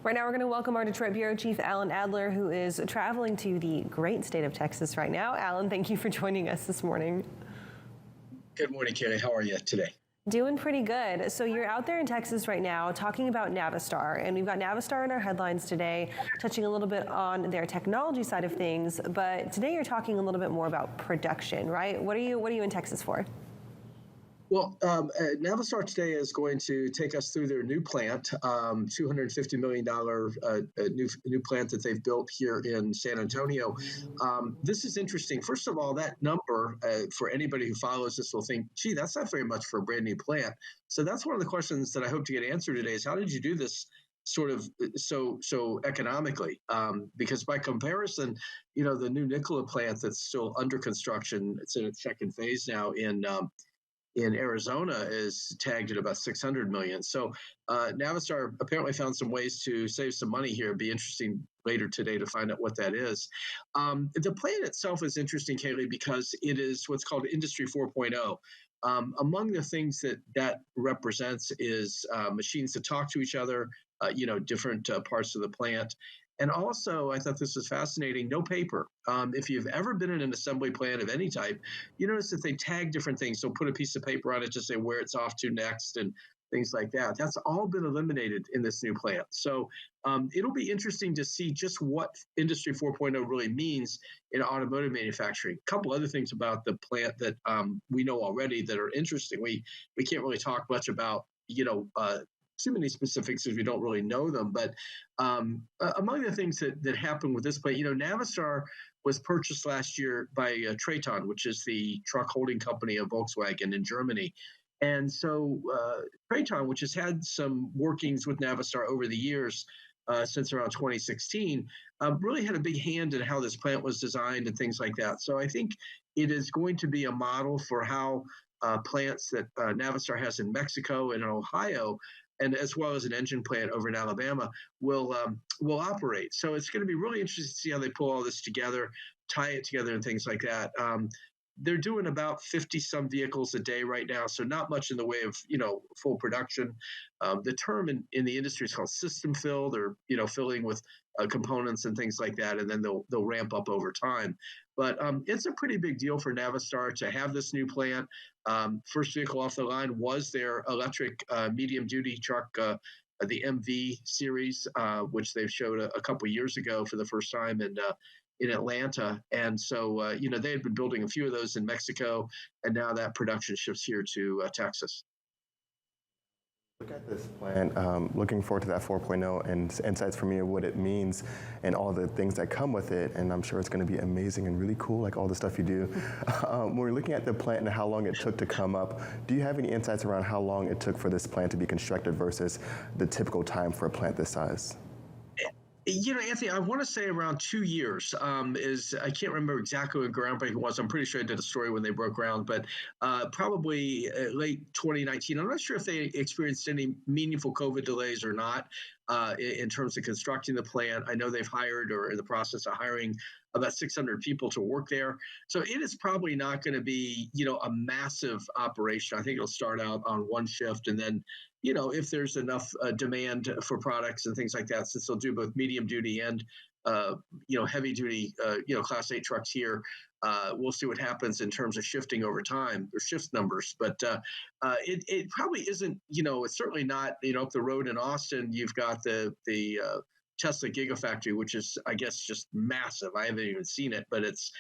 Right now, we're going to welcome our Detroit Bureau Chief, Alan Adler, who is traveling to the great state of Texas right now. Alan, thank you for joining us this morning. Good morning, Carrie. How are you today? Doing pretty good. So you're out there in Texas right now talking about Navistar, and we've got Navistar in our headlines today, touching a little bit on their technology side of things, but today you're talking a little bit more about production, right? What are you in Texas for? Well, Navistar today is going to take us through their new plant, $250 million new plant that they've built here in San Antonio. This is interesting. First of all, that number, for anybody who follows this will think, gee, that's not very much for a brand new plant. So that's one of the questions that I hope to get answered today is how did you do this sort of so economically? Because by comparison, the new Nikola plant that's still under construction, it's in its second phase now in Arizona is tagged at about 600 million. So Navistar apparently found some ways to save some money here. It'd be interesting later today to find out what that is. The plan itself is interesting, Kaylee, because it is what's called Industry 4.0. Among the things that represents is machines that talk to each other, different parts of the plant. And also, I thought this was fascinating, no paper. If you've ever been in an assembly plant of any type, you notice that they tag different things. So put a piece of paper on it to say where it's off to next and things like that. That's all been eliminated in this new plant. So it'll be interesting to see just what Industry 4.0 really means in automotive manufacturing. A couple other things about the plant that we know already that are interesting. We can't really talk much about, too many specifics if we don't really know them. But among the things that happened with this plant, Navistar was purchased last year by Traton, which is the truck holding company of Volkswagen in Germany. And so Traton, which has had some workings with Navistar over the years, since around 2016, really had a big hand in how this plant was designed and things like that. So I think it is going to be a model for how plants that Navistar has in Mexico and in Ohio, and as well as an engine plant over in Alabama, will operate. So it's going to be really interesting to see how they pull all this together, tie it together, and things like that. They're doing about 50-some vehicles a day right now, so not much in the way of full production. The term in the industry is called system fill. They're filling with components and things like that, and then they'll ramp up over time. But it's a pretty big deal for Navistar to have this new plant. First vehicle off the line was their electric medium-duty truck, the MV series, which they've showed a couple years ago for the first time in Atlanta. And so, they had been building a few of those in Mexico, and now that production shifts here to Texas. Look at this plan, looking forward to that 4.0 and insights from you, what it means and all the things that come with it. And I'm sure it's going to be amazing and really cool, like all the stuff you do. When we're looking at the plant and how long it took to come up, do you have any insights around how long it took for this plant to be constructed versus the typical time for a plant this size? Anthony, I want to say around 2 years I can't remember exactly when groundbreaking was. I'm pretty sure I did a story when they broke ground, but probably late 2019. I'm not sure if they experienced any meaningful COVID delays or not in terms of constructing the plant. I know they've hired or in the process of hiring about 600 people to work there. So it is probably not going to be, a massive operation. I think it'll start out on one shift and then if there's enough demand for products and things like that, since they'll do both medium duty and, heavy duty, Class 8 trucks here, we'll see what happens in terms of shifting over time or shift numbers. But it probably isn't, it's certainly not, up the road in Austin, you've got the Tesla Gigafactory, which is, I guess, just massive. I haven't even seen it, but it's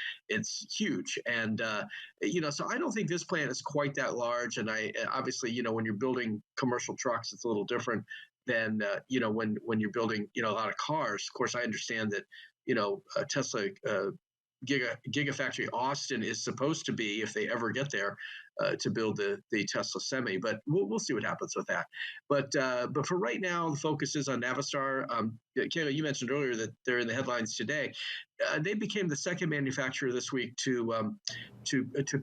huge. And, so I don't think this plant is quite that large. And obviously, when you're building commercial trucks, it's a little different than, when you're building, a lot of cars. Of course, I understand that, Tesla Gigafactory Austin is supposed to be, if they ever get there, to build the Tesla Semi, but we'll see what happens with that. But for right now, the focus is on Navistar. Kayla, you mentioned earlier that they're in the headlines today. They became the second manufacturer this week to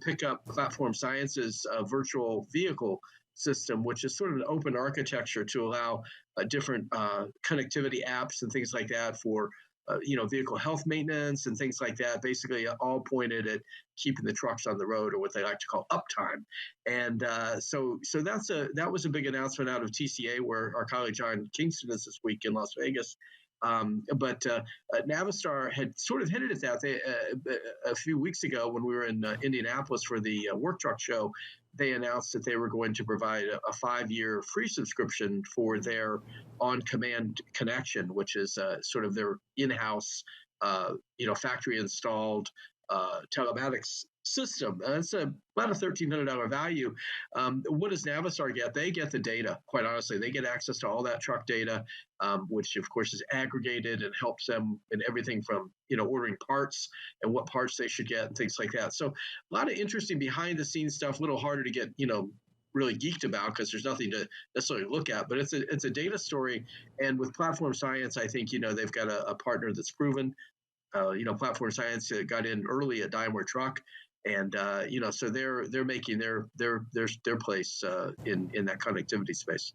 pick up Platform Science's virtual vehicle system, which is sort of an open architecture to allow different connectivity apps and things like that for vehicle health maintenance and things like that, basically all pointed at keeping the trucks on the road, or what they like to call uptime. And so that was a big announcement out of TCA, where our colleague John Kingston is this week in Las Vegas. But Navistar had sort of hinted at that a few weeks ago when we were in Indianapolis for the Work Truck Show. They announced that they were going to provide a 5-year free subscription for their on-command connection, which is sort of their in-house, factory-installed telematics system. That's about a $1,300 value. What does Navistar get? They get the data, quite honestly. They get access to all that truck data, which, of course, is aggregated and helps them in everything from, ordering parts and what parts they should get and things like that. So a lot of interesting behind-the-scenes stuff, a little harder to get, really geeked about because there's nothing to necessarily look at, but it's a data story. And with Platform Science, I think, they've got a partner that's proven. Platform Science got in early at Daimler Truck, and so they're making their place in that connectivity space.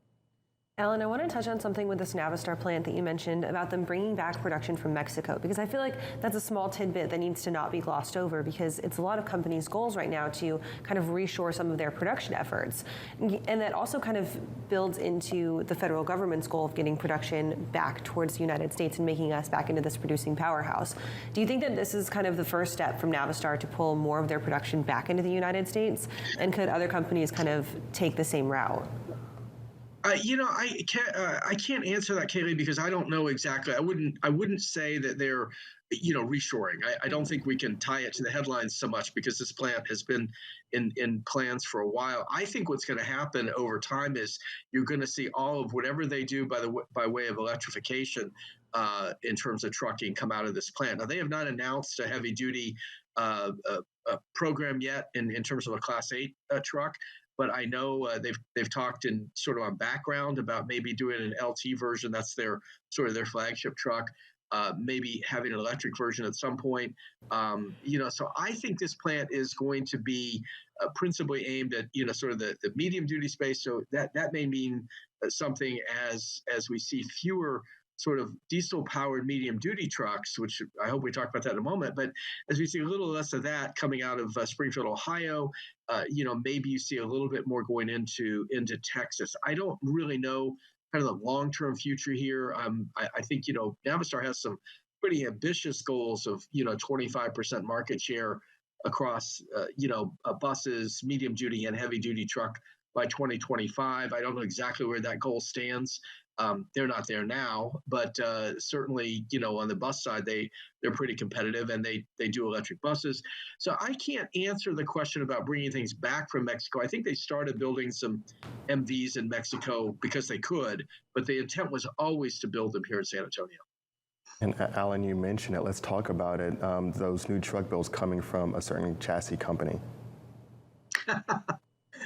Alan, I want to touch on something with this Navistar plant that you mentioned about them bringing back production from Mexico, because I feel like that's a small tidbit that needs to not be glossed over, because it's a lot of companies' goals right now to kind of reshore some of their production efforts. And that also kind of builds into the federal government's goal of getting production back towards the United States and making us back into this producing powerhouse. Do you think that this is kind of the first step from Navistar to pull more of their production back into the United States? And could other companies kind of take the same route? I can't answer that, Kaylee, because I don't know exactly. I wouldn't say that they're, reshoring. I don't think we can tie it to the headlines so much, because this plant has been in plans for a while. I think what's going to happen over time is you're going to see all of whatever they do by way of electrification in terms of trucking come out of this plant. Now, they have not announced a heavy duty program yet in terms of a Class 8 truck. But I know they've talked in sort of on background about maybe doing an LT version. That's their sort of their flagship truck. Maybe having an electric version at some point. So I think this plant is going to be principally aimed at sort of the medium duty space. So that may mean something as we see fewer sort of diesel-powered medium-duty trucks, which I hope we talk about that in a moment. But as we see a little less of that coming out of Springfield, Ohio, maybe you see a little bit more going into Texas. I don't really know kind of the long-term future here. I think, Navistar has some pretty ambitious goals of, 25% market share across, buses, medium-duty and heavy-duty truck by 2025. I don't know exactly where that goal stands. They're not there now, but certainly, on the bus side, they're pretty competitive, and they do electric buses. So I can't answer the question about bringing things back from Mexico. I think they started building some MVs in Mexico because they could, but the intent was always to build them here in San Antonio. And Alan, you mentioned it. Let's talk about it. Those new truck builds coming from a certain chassis company.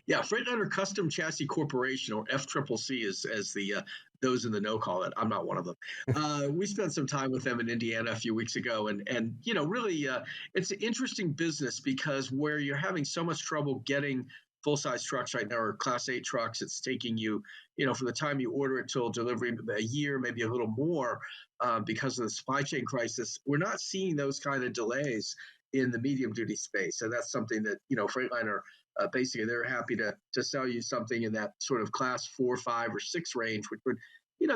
Yeah, Freightliner Custom Chassis Corporation, or FCCC, as the those in the know call it. I'm not one of them. We spent some time with them in Indiana a few weeks ago, and really, it's an interesting business, because where you're having so much trouble getting full-size trucks right now, or Class 8 trucks, it's taking you, from the time you order it till delivery, a year, maybe a little more, because of the supply chain crisis. We're not seeing those kind of delays in the medium-duty space, and that's something that Freightliner. Basically, they're happy to sell you something in that sort of Class 4, 5, or 6 range, which would,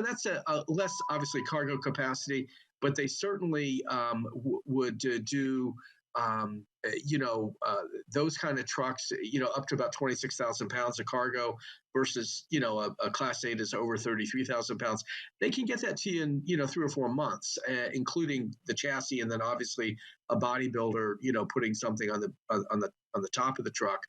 that's a less, obviously, cargo capacity, but they certainly would do, those kind of trucks, up to about 26,000 pounds of cargo versus, a Class 8 is over 33,000 pounds. They can get that to you in, 3 or 4 months, including the chassis, and then obviously a bodybuilder, putting something on the top of the truck.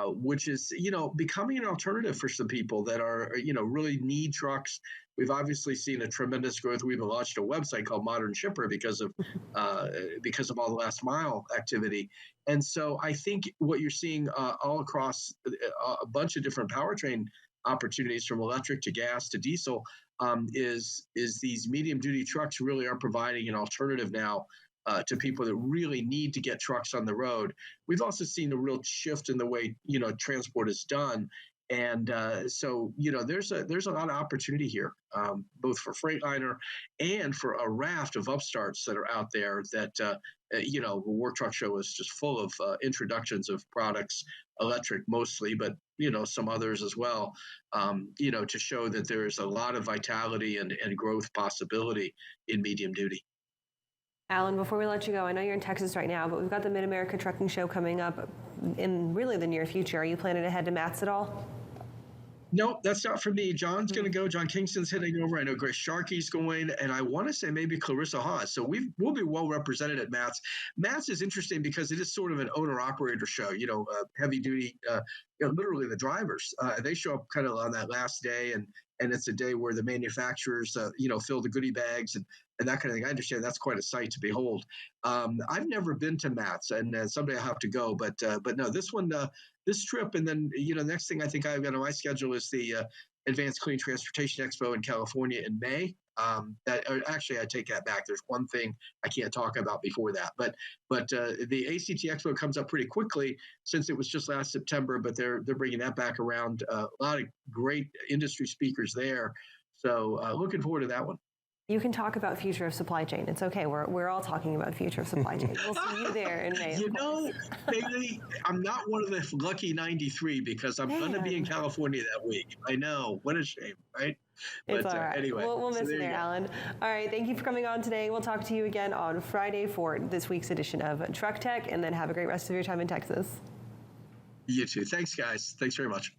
Which is, becoming an alternative for some people that are, really need trucks. We've obviously seen a tremendous growth. We've launched a website called Modern Shipper because of all the last mile activity. And so I think what you're seeing all across a bunch of different powertrain opportunities, from electric to gas to diesel, is these medium duty trucks really are providing an alternative now to people that really need to get trucks on the road. We've also seen a real shift in the way, transport is done. And so, there's a lot of opportunity here, both for Freightliner and for a raft of upstarts that are out there that, the Work Truck Show is just full of introductions of products, electric mostly, but, some others as well, to show that there's a lot of vitality and growth possibility in medium duty. Alan, before we let you go, I know you're in Texas right now, but we've got the Mid-America Trucking Show coming up in really the near future. Are you planning to head to MATS at all? No, that's not for me. John's going to go. John Kingston's heading over. I know Grace Sharkey's going, and I want to say maybe Clarissa Haas. So we'll be well represented at MATS. MATS is interesting because it is sort of an owner-operator show. Heavy duty, literally the drivers. They show up kind of on that last day, and it's a day where the manufacturers, fill the goodie bags and that kind of thing. I understand that's quite a sight to behold. I've never been to MATS, and someday I'll have to go. But no, this one. This trip, and then the next thing I think I've got on my schedule is the Advanced Clean Transportation Expo in California in May. Actually, I take that back. There's one thing I can't talk about before that, but the ACT Expo comes up pretty quickly since it was just last September. But they're bringing that back around. A lot of great industry speakers there, so looking forward to that one. You can talk about future of supply chain. It's okay. We're all talking about future of supply chain. We'll see you there in May. Bailey, I'm not one of the lucky 93 because I'm going to be in California that week. I know. What a shame, right? It's all right. Anyway. We'll miss you there, Alan. All right. Thank you for coming on today. We'll talk to you again on Friday for this week's edition of Truck Tech, and then have a great rest of your time in Texas. You too. Thanks, guys. Thanks very much.